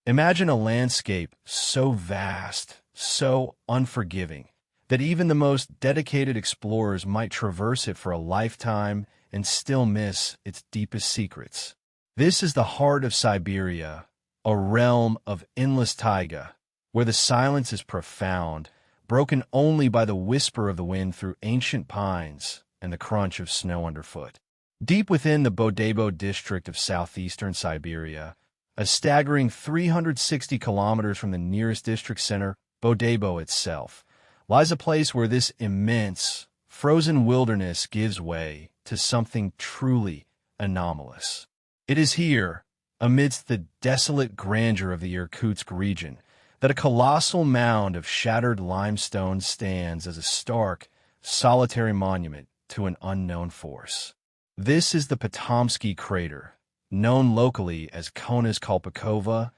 Imagine a landscape so vast, so unforgiving, that even the most dedicated explorers might traverse it for a lifetime and still miss its deepest secrets. This is the heart of Siberia, a realm of endless taiga, where the silence is profound, broken only by the whisper of the wind through ancient pines and the crunch of snow underfoot. Deep within the Bodebo district of southeastern Siberia, a staggering 360 kilometers from the nearest district center, Bodebo itself, lies a place where this immense, frozen wilderness gives way to something truly anomalous. It is here, amidst the desolate grandeur of the Irkutsk region, that a colossal mound of shattered limestone stands as a stark, solitary monument to an unknown force. This is the Patomskiy Crater, known locally as Kona's Kolpakova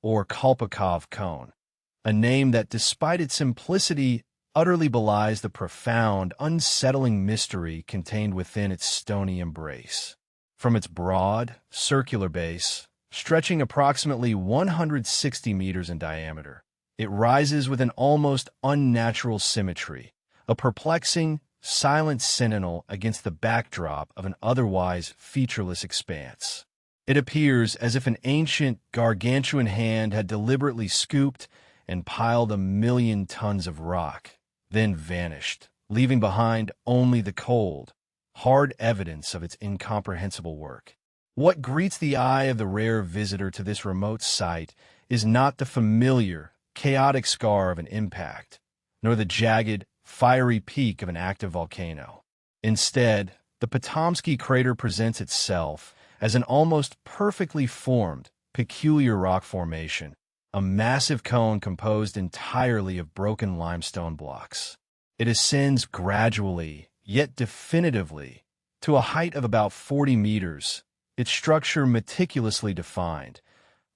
or Kolpakov cone, a name that, despite its simplicity, utterly belies the profound, unsettling mystery contained within its stony embrace. From its broad, circular base, stretching approximately 160 meters in diameter, it rises with an almost unnatural symmetry, a perplexing, silent sentinel against the backdrop of an otherwise featureless expanse. It appears as if an ancient, gargantuan hand had deliberately scooped and piled 1,000,000 tons of rock, then vanished, leaving behind only the cold, hard evidence of its incomprehensible work. What greets the eye of the rare visitor to this remote site is not the familiar, chaotic scar of an impact, nor the jagged, fiery peak of an active volcano. Instead, the Patomskiy Crater presents itself as an almost perfectly formed, peculiar rock formation, a massive cone composed entirely of broken limestone blocks. It ascends gradually, yet definitively, to a height of about 40 meters, its structure meticulously defined,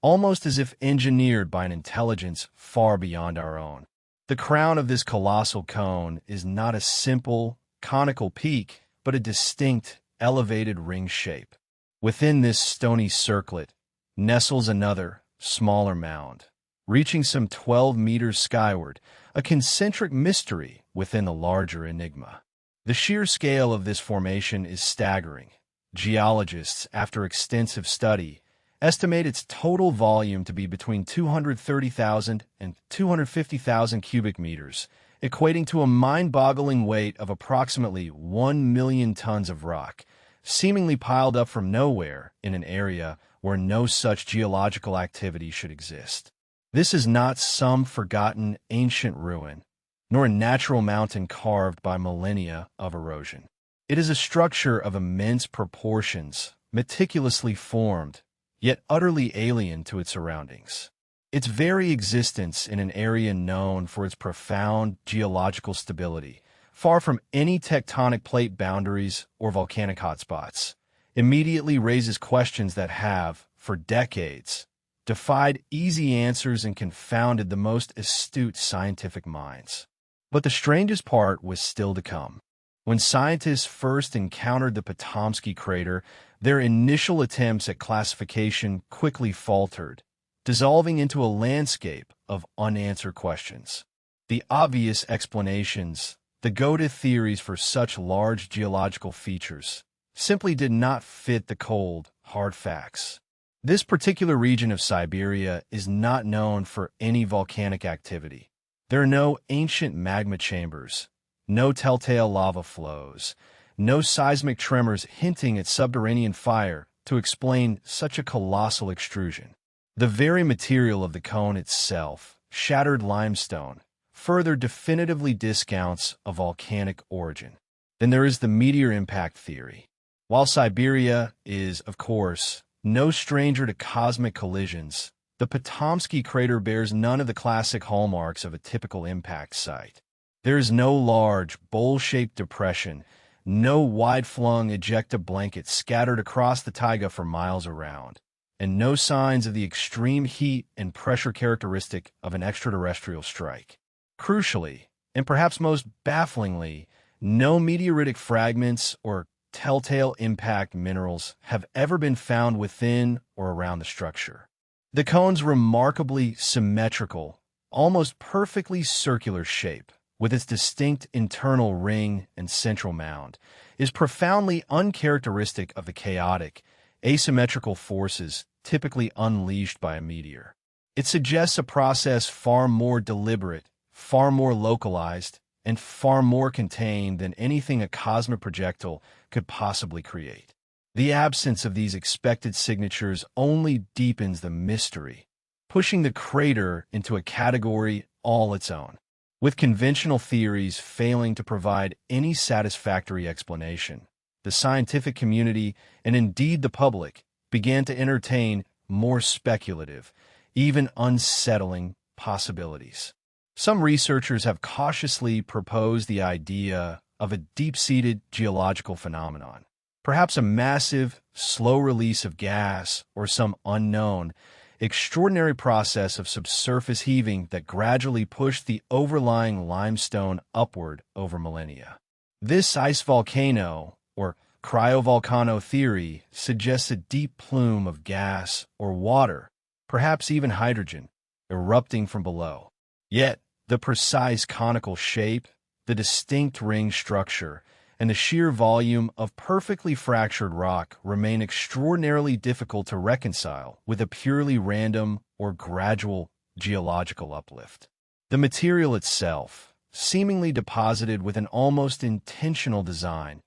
almost as if engineered by an intelligence far beyond our own. The crown of this colossal cone is not a simple, conical peak, but a distinct, elevated ring shape. Within this stony circlet nestles another, smaller mound, reaching some 12 meters skyward, a concentric mystery within the larger enigma. The sheer scale of this formation is staggering. Geologists, after extensive study, estimate its total volume to be between 230,000 and 250,000 cubic meters, equating to a mind-boggling weight of approximately 1,000,000 tons of rock, seemingly piled up from nowhere in an area where no such geological activity should exist. This is not some forgotten ancient ruin, nor a natural mountain carved by millennia of erosion. It is a structure of immense proportions, meticulously formed, yet utterly alien to its surroundings. Its very existence in an area known for its profound geological stability, far from any tectonic plate boundaries or volcanic hotspots, immediately raises questions that have, for decades, defied easy answers and confounded the most astute scientific minds. But the strangest part was still to come. When scientists first encountered the Patomskiy Crater, their initial attempts at classification quickly faltered, dissolving into a landscape of unanswered questions. The obvious explanations, the go-to theories for such large geological features, simply did not fit the cold, hard facts. This particular region of Siberia is not known for any volcanic activity. There are no ancient magma chambers, no telltale lava flows, no seismic tremors hinting at subterranean fire to explain such a colossal extrusion. The very material of the cone itself, shattered limestone, further definitively discounts a volcanic origin. Then there is the meteor impact theory. While Siberia is, of course, no stranger to cosmic collisions, the Patomskiy Crater bears none of the classic hallmarks of a typical impact site. There is no large, bowl-shaped depression, no wide-flung ejecta blanket scattered across the taiga for miles around, and no signs of the extreme heat and pressure characteristic of an extraterrestrial strike. Crucially, and perhaps most bafflingly, no meteoritic fragments or telltale impact minerals have ever been found within or around the structure. The cone's remarkably symmetrical, almost perfectly circular shape, with its distinct internal ring and central mound, is profoundly uncharacteristic of the chaotic, asymmetrical forces typically unleashed by a meteor. It suggests a process far more deliberate, far more localized, and far more contained than anything a cosmic projectile could possibly create. The absence of these expected signatures only deepens the mystery, pushing the crater into a category all its own. With conventional theories failing to provide any satisfactory explanation, the scientific community, and indeed the public, began to entertain more speculative, even unsettling possibilities. Some researchers have cautiously proposed the idea of a deep-seated geological phenomenon, perhaps a massive, slow release of gas or some unknown, extraordinary process of subsurface heaving that gradually pushed the overlying limestone upward over millennia. This ice volcano, or cryovolcano theory, suggests a deep plume of gas or water, perhaps even hydrogen, erupting from below. Yet, the precise conical shape, the distinct ring structure, and the sheer volume of perfectly fractured rock remain extraordinarily difficult to reconcile with a purely random or gradual geological uplift. The material itself, seemingly deposited with an almost intentional design,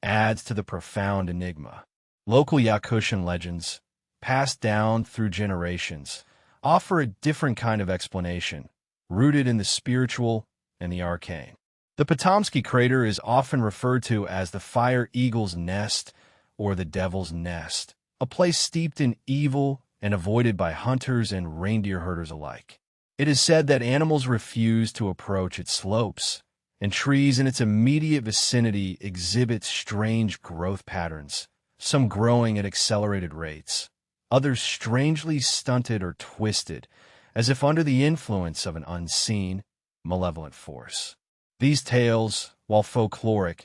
adds to the profound enigma. Local Yakutian legends, passed down through generations, offer a different kind of explanation, rooted in the spiritual and the arcane. The Patomskiy Crater is often referred to as the Fire Eagle's Nest or the Devil's Nest, a place steeped in evil and avoided by hunters and reindeer herders alike. It is said that animals refuse to approach its slopes, and trees in its immediate vicinity exhibit strange growth patterns, some growing at accelerated rates, others strangely stunted or twisted, as if under the influence of an unseen, malevolent force. These tales, while folkloric,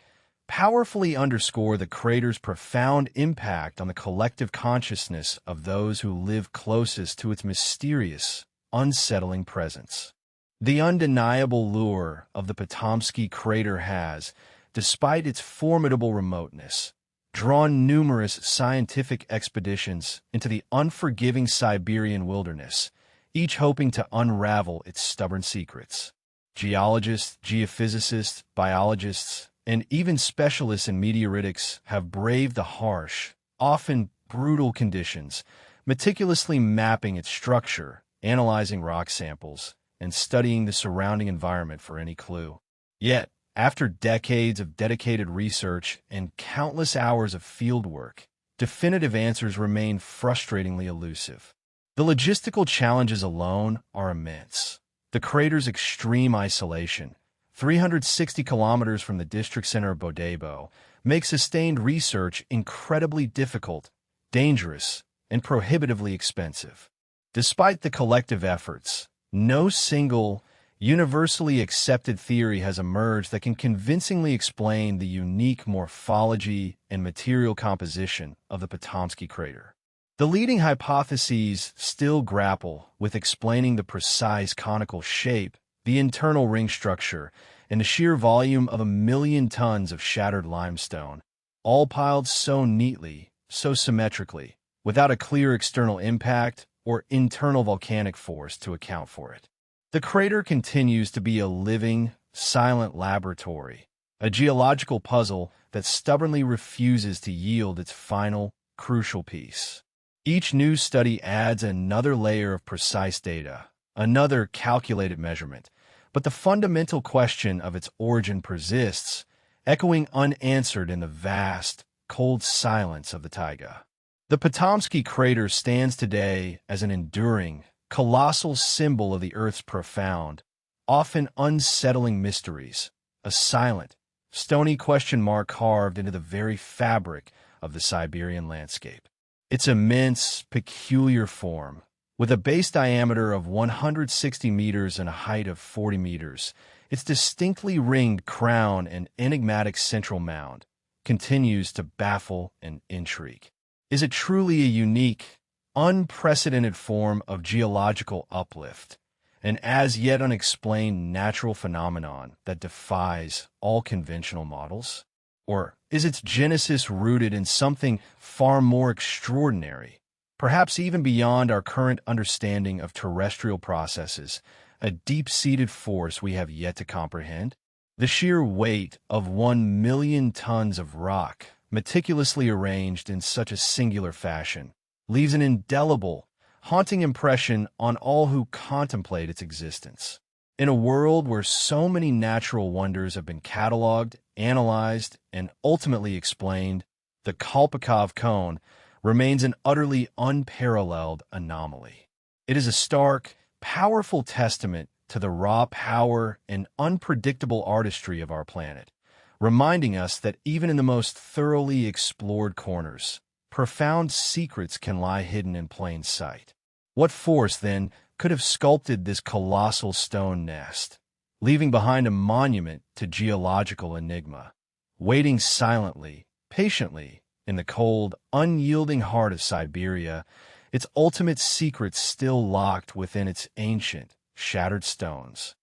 powerfully underscore the crater's profound impact on the collective consciousness of those who live closest to its mysterious, unsettling presence. The undeniable lure of the Patomskiy Crater has, despite its formidable remoteness, drawn numerous scientific expeditions into the unforgiving Siberian wilderness, each hoping to unravel its stubborn secrets. Geologists, geophysicists, biologists, and even specialists in meteoritics have braved the harsh, often brutal conditions, meticulously mapping its structure, analyzing rock samples, and studying the surrounding environment for any clue. Yet, after decades of dedicated research and countless hours of fieldwork, definitive answers remain frustratingly elusive. The logistical challenges alone are immense. The crater's extreme isolation, 360 kilometers from the district center of Bodebo, makes sustained research incredibly difficult, dangerous, and prohibitively expensive. Despite the collective efforts, no single, universally accepted theory has emerged that can convincingly explain the unique morphology and material composition of the Patomskiy Crater. The leading hypotheses still grapple with explaining the precise conical shape, the internal ring structure, and the sheer volume of 1,000,000 tons of shattered limestone, all piled so neatly, so symmetrically, without a clear external impact or internal volcanic force to account for it. The crater continues to be a living, silent laboratory, a geological puzzle that stubbornly refuses to yield its final, crucial piece. Each new study adds another layer of precise data, another calculated measurement, but the fundamental question of its origin persists, echoing unanswered in the vast, cold silence of the taiga. The Patomskiy Crater stands today as an enduring, colossal symbol of the Earth's profound, often unsettling mysteries, a silent, stony question mark carved into the very fabric of the Siberian landscape. Its immense, peculiar form, with a base diameter of 160 meters and a height of 40 meters, its distinctly ringed crown and enigmatic central mound, continues to baffle and intrigue. Is it truly a unique, unprecedented form of geological uplift, an as yet unexplained natural phenomenon that defies all conventional models? Or is its genesis rooted in something far more extraordinary, perhaps even beyond our current understanding of terrestrial processes, a deep-seated force we have yet to comprehend? The sheer weight of 1 million tons of rock, meticulously arranged in such a singular fashion, leaves an indelible, haunting impression on all who contemplate its existence. In a world where so many natural wonders have been cataloged, analyzed, and ultimately explained, the Kolpakov cone remains an utterly unparalleled anomaly. It is a stark, powerful testament to the raw power and unpredictable artistry of our planet, reminding us that even in the most thoroughly explored corners, profound secrets can lie hidden in plain sight. What force, then, could have sculpted this colossal stone nest, leaving behind a monument to geological enigma, waiting silently, patiently, in the cold, unyielding heart of Siberia, its ultimate secrets still locked within its ancient, shattered stones?